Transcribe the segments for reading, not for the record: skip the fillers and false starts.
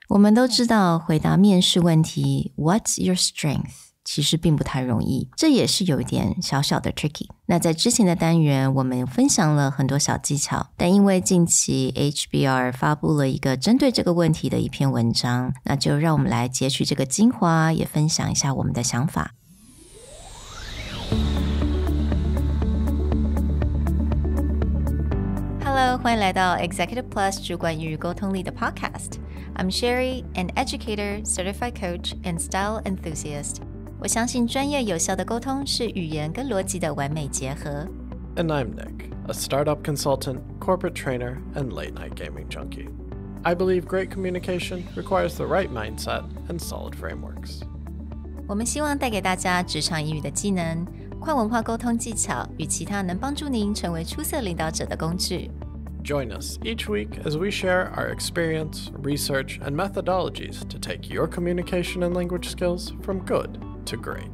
我们都知道回答面试问题 What's your strength?其实并不太容易，这也是有一点小小的 tricky。那在之前的单元，我们分享了很多小技巧，但因为近期 HBR 发布了一个针对这个问题的一篇文章，那就让我们来截取这个精华，也分享一下我们的想法。Hello， 欢迎来到 Executive Plus 主管与沟通力的 Podcast。I'm Sherry, an educator, certified coach, and style enthusiast.我相信专业有效的沟通是语言跟逻辑的完美结合。And I'm Nick, a startup consultant, corporate trainer, and late-night gaming junkie. I believe great communication requires the right mindset and solid frameworks. 我们希望带给大家职场英语的技能、跨文化沟通技巧与其他能帮助您成为出色领导者的工具。Join us each week as we share our experience, research, and methodologies to take your communication and language skills from good to great.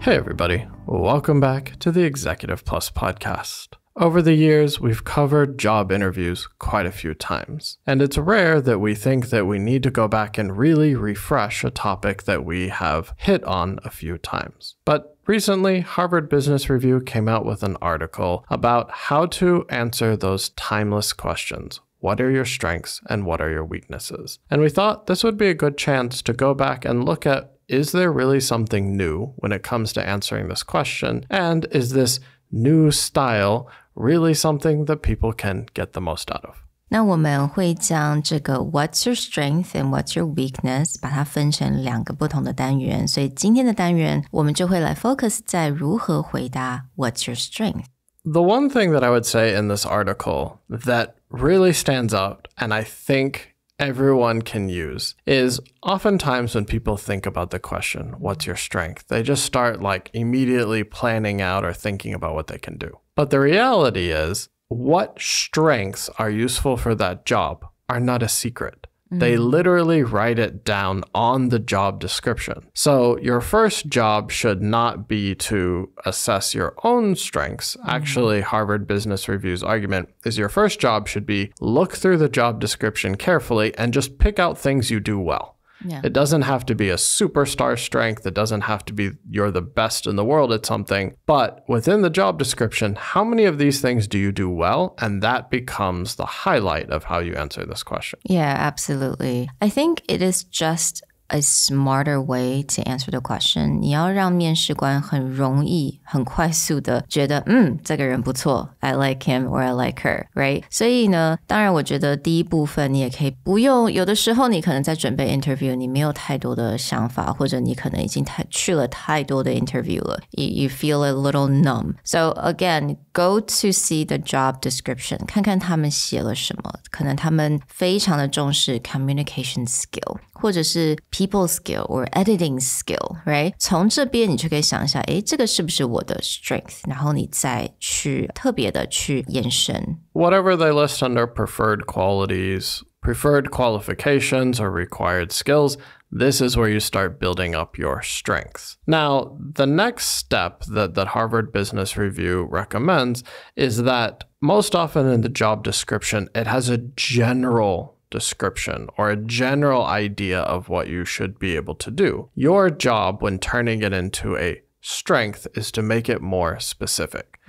Hey everybody, welcome back to the Executive Plus podcast. Over the years, we've covered job interviews quite a few times, and it's rare that we think that we need to go back and really refresh a topic that we have hit on a few times. But recently, Harvard Business Review came out with an article about how to answer those timeless questions. What are your strengths and what are your weaknesses? And we thought this would be a good chance to go back and look at, is there really something new when it comes to answering this question? And is this new style really something that people can get the most out of? 那我们会将这个 What's your strength and what's your weakness 把它分成两个不同的单元，所以今天的单元我们就会来 focus 在如何回答 What's your strength. The one thing that I would say in this article that really stands out, and I think everyone can use, is oftentimes when people think about the question, what's your strength? They just start like immediately planning out or thinking about what they can do. But the reality is, what strengths are useful for that job are not a secret. They literally write it down on the job description. So your first job should not be to assess your own strengths. Actually, Harvard Business Review's argument is your first job should be look through the job description carefully and just pick out things you do well. Yeah. It doesn't have to be a superstar strength. It doesn't have to be you're the best in the world at something. But within the job description, how many of these things do you do well? And that becomes the highlight of how you answer this question. Yeah, absolutely. I think it is just a smarter way to answer the question. 你要让面试官很容易、很快速的觉得，这个人不错 I like him or I like her, right? 所以呢，当然我觉得第一部分你也可以不用，有的时候你可能在准备 interview 你没有太多的想法，或者你可能已经去了太多的 interview 了 you feel a little numb. So again, go to see the job description. 看看他们写了什么，可能他们非常的重视 communication skill, 或者是 people skill or editing skill, right? 从这边你就可以想一下，这个是不是我的 strength? 然后你再去特别的去延伸。Whatever they list under preferred qualities, preferred qualifications, or required skills, this is where you start building up your strengths. Now, the next step that Harvard Business Review recommends is that most often in the job description, it has a general description or a general idea of what you should be able to do. Your job when turning it into a strength is to make it more specific.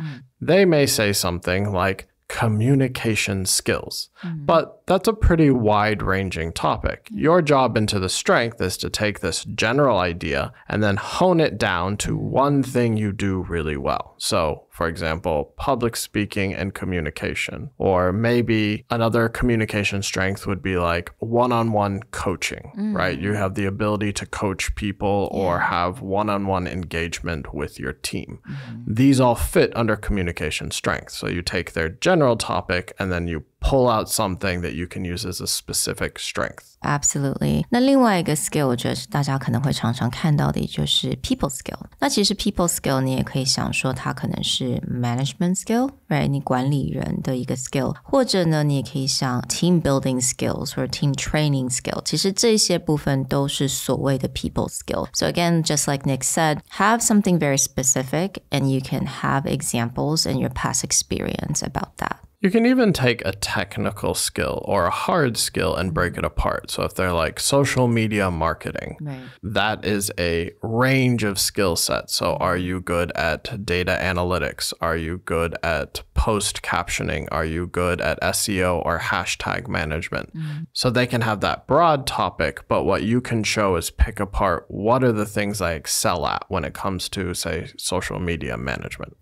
They may say something like communication skills, but that's a pretty wide-ranging topic. Your job into the strength is to take this general idea and then hone it down to one thing you do really well. So, for example, public speaking and communication. Or maybe another communication strength would be like one-on-one coaching, right? You have the ability to coach people or have one-on-one engagement with your team. These all fit under communication strength. So you take their general topic and then you pull out something that you can use as a specific strength. Absolutely. 那另外一个 skill 我觉得大家可能会常常看到的也就是 people skill. 那其实 people skill 你也可以想说它可能是 management skill, right? 你管理人的一个 skill. 或者呢你也可以想 team building skills 或者 team training skill. 其实这些部分都是所谓的 people skill. So again, just like Nick said, have something very specific and you can have examples in your past experience about that. You can even take a technical skill or a hard skill and break it apart. So if they're like social media marketing, that is a range of skill sets. So are you good at data analytics? Are you good at post captioning? Are you good at SEO or hashtag management? So they can have that broad topic, but what you can show is pick apart what are the things I excel at when it comes to, say, social media management.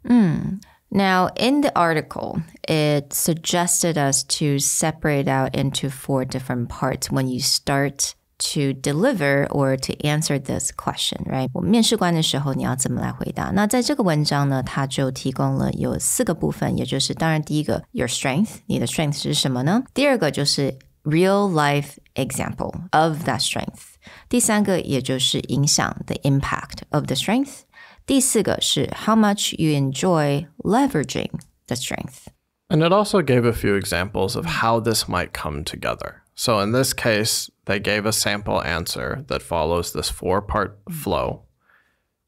Now, in the article, it suggested us to separate out into 4 different parts when you start to deliver or to answer this question, right? 我面试官的时候你要怎么来回答？那在这个文章呢，它就提供了有4个部分，也就是当然第一个 your strength， 你的 strength 是什么呢？第二个就是 real life example of that strength。第三个也就是影响 the impact of the strength。第4个是 how much you enjoy leveraging the strength. And it also gave a few examples of how this might come together. So in this case, they gave a sample answer that follows this 4-part flow.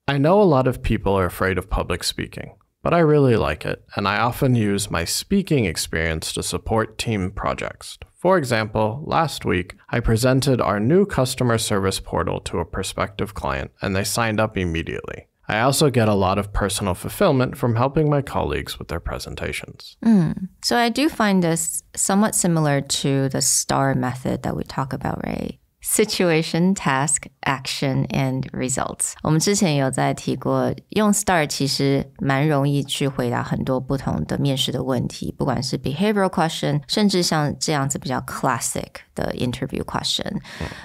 I know a lot of people are afraid of public speaking, but I really like it, and I often use my speaking experience to support team projects. For example, last week, I presented our new customer service portal to a prospective client, and they signed up immediately. I also get a lot of personal fulfillment from helping my colleagues with their presentations. So I do find this somewhat similar to the STAR method that we talk about, right? Situation, task, action, and results. 我们之前有在提过，用 STAR 其实蛮容易去回答很多不同的面试的问题，不管是 behavioral question， 甚至像这样子比较 classic 的 interview question。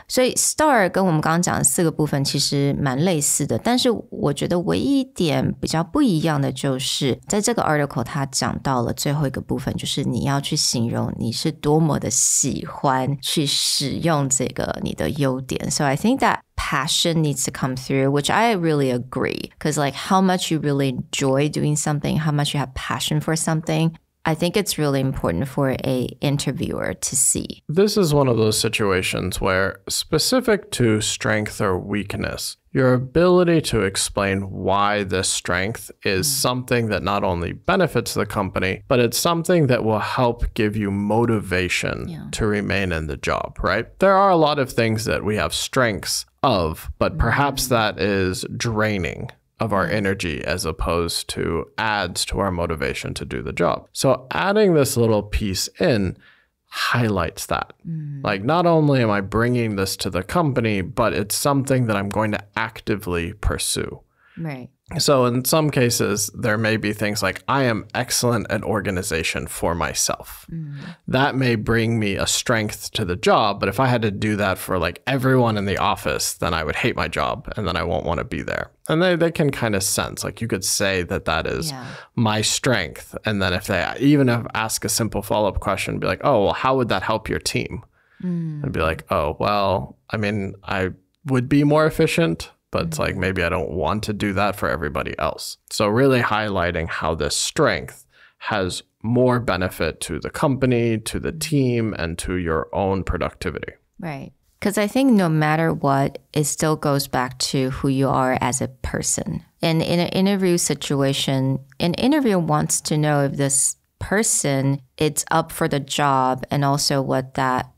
所以 STAR 跟我们刚刚讲的4个部分其实蛮类似的，但是我觉得唯一一点比较不一样的就是在这个 article 它讲到了最后一个部分，就是你要去形容你是多么的喜欢去使用这个你的优点。So I think that passion needs to come through, which I really agree. Because like how much you really enjoy doing something, how much you have passion for something, I think it's really important for a interviewer to see. This is one of those situations where, specific to strength or weakness, your ability to explain why this strength is something that not only benefits the company, but it's something that will help give you motivation to remain in the job, right? There are a lot of things that we have strengths of, but perhaps that is draining of our energy as opposed to adds to our motivation to do the job. So adding this little piece in highlights that. Like, not only am I bringing this to the company, but it's something that I'm going to actively pursue. Right. So in some cases, there may be things like, I am excellent at organization for myself. That may bring me a strength to the job, but if I had to do that for like everyone in the office, then I would hate my job and then I won't want to be there. And they can kind of sense, like you could say that that is my strength. And then if they even ask a simple follow-up question, be like, oh, well, how would that help your team? And be like, oh, well, I mean, I would be more efficient, but it's like, maybe I don't want to do that for everybody else. So really highlighting how this strength has more benefit to the company, to the team, and to your own productivity. Right. Because I think no matter what, it still goes back to who you are as a person. And in an interview situation, an interviewer wants to know if this person is up for the job and also what that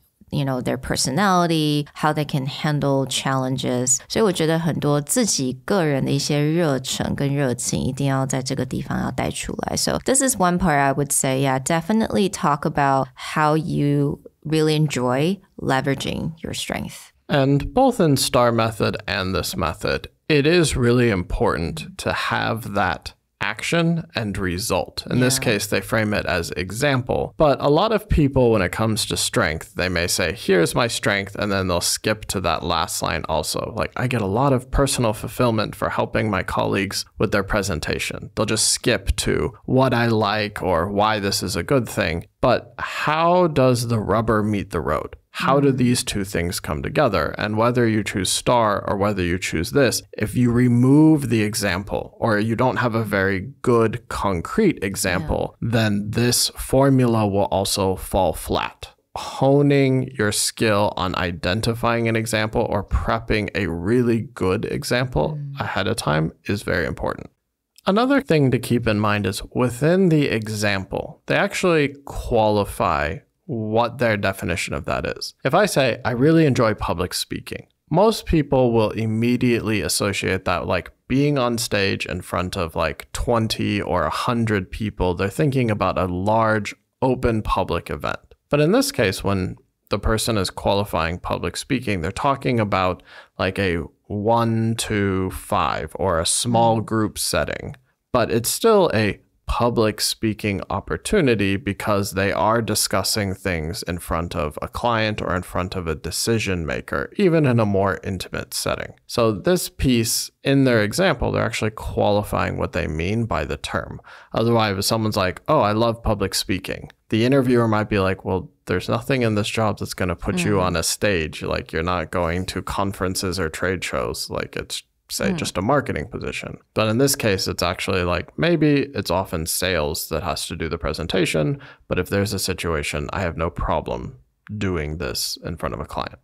their personality, how they can handle challenges. 所以我觉得很多自己个人的一些热忱跟热情一定要在这个地方要带出来. So this is one part I would say, yeah, definitely talk about how you really enjoy leveraging your strength. And both in STAR method and this method, it is really important to have that action and result. In this case, they frame it as example. But a lot of people, when it comes to strength, they may say, here's my strength, and then they'll skip to that last line also. Like, I get a lot of personal fulfillment for helping my colleagues with their presentation. They'll just skip to what I like or why this is a good thing. But how does the rubber meet the road? How do these two things come together? And whether you choose star or whether you choose this, if you remove the example or you don't have a very good concrete example, then this formula will also fall flat. Honing your skill on identifying an example or prepping a really good example ahead of time is very important. Another thing to keep in mind is within the example, they actually qualify what their definition of that is. If I say, I really enjoy public speaking, most people will immediately associate that like being on stage in front of like 20 or 100 people. They're thinking about a large open public event. But in this case, when the person is qualifying public speaking, they're talking about like a 1 to 5 or a small group setting. But it's still a public speaking opportunity because they are discussing things in front of a client or in front of a decision maker, even in a more intimate setting. So this piece in their example, they're actually qualifying what they mean by the term. Otherwise, if someone's like, oh, I love public speaking, the interviewer might be like, well, there's nothing in this job that's going to put you on a stage. Like, you're not going to conferences or trade shows. Like, it's say just a marketing position. But in this case, it's actually like, maybe it's often sales that has to do the presentation, but if there's a situation, I have no problem doing this in front of a client.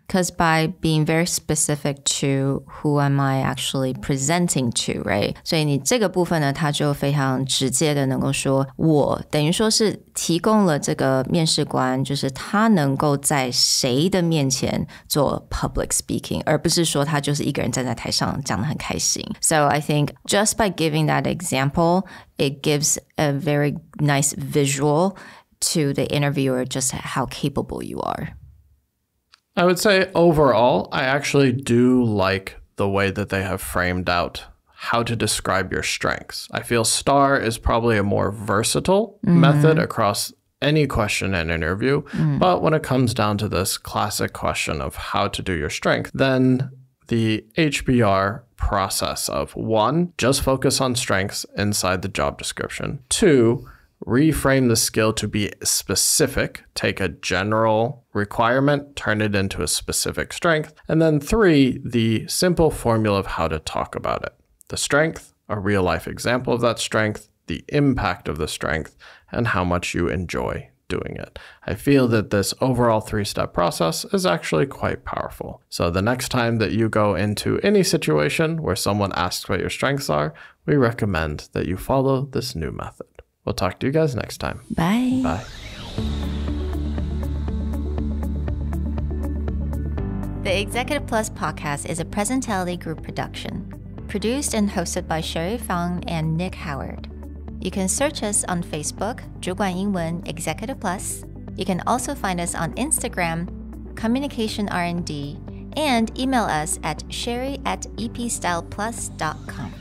Because by being very specific to who am I actually presenting to, right? 所以你这个部分呢，它就非常直接的能够说，我等于说是提供了这个面试官，就是他能够在谁的面前做 public speaking， 而不是说他就是一个人站在台上讲得很开心。So I think just by giving that example, it gives a very nice visual to the interviewer just how capable you are. I would say overall, I actually do like the way that they have framed out how to describe your strengths. I feel STAR is probably a more versatile method across any question and interview. But when it comes down to this classic question of how to do your strength, then the HBR process of 1, just focus on strengths inside the job description. 2, reframe the skill to be specific, take a general requirement, turn it into a specific strength. And then 3, the simple formula of how to talk about it. The strength, a real life example of that strength, the impact of the strength, and how much you enjoy doing it. I feel that this overall 3-step process is actually quite powerful. So the next time that you go into any situation where someone asks what your strengths are, we recommend that you follow this new method. We'll talk to you guys next time. Bye. Bye. The Executive Plus podcast is a Presentality Group production, produced and hosted by Sherry Fang and Nick Howard. You can search us on Facebook, 主管英文 Executive Plus. You can also find us on Instagram, Communication R&D, and email us at sherry@epstyleplus.com.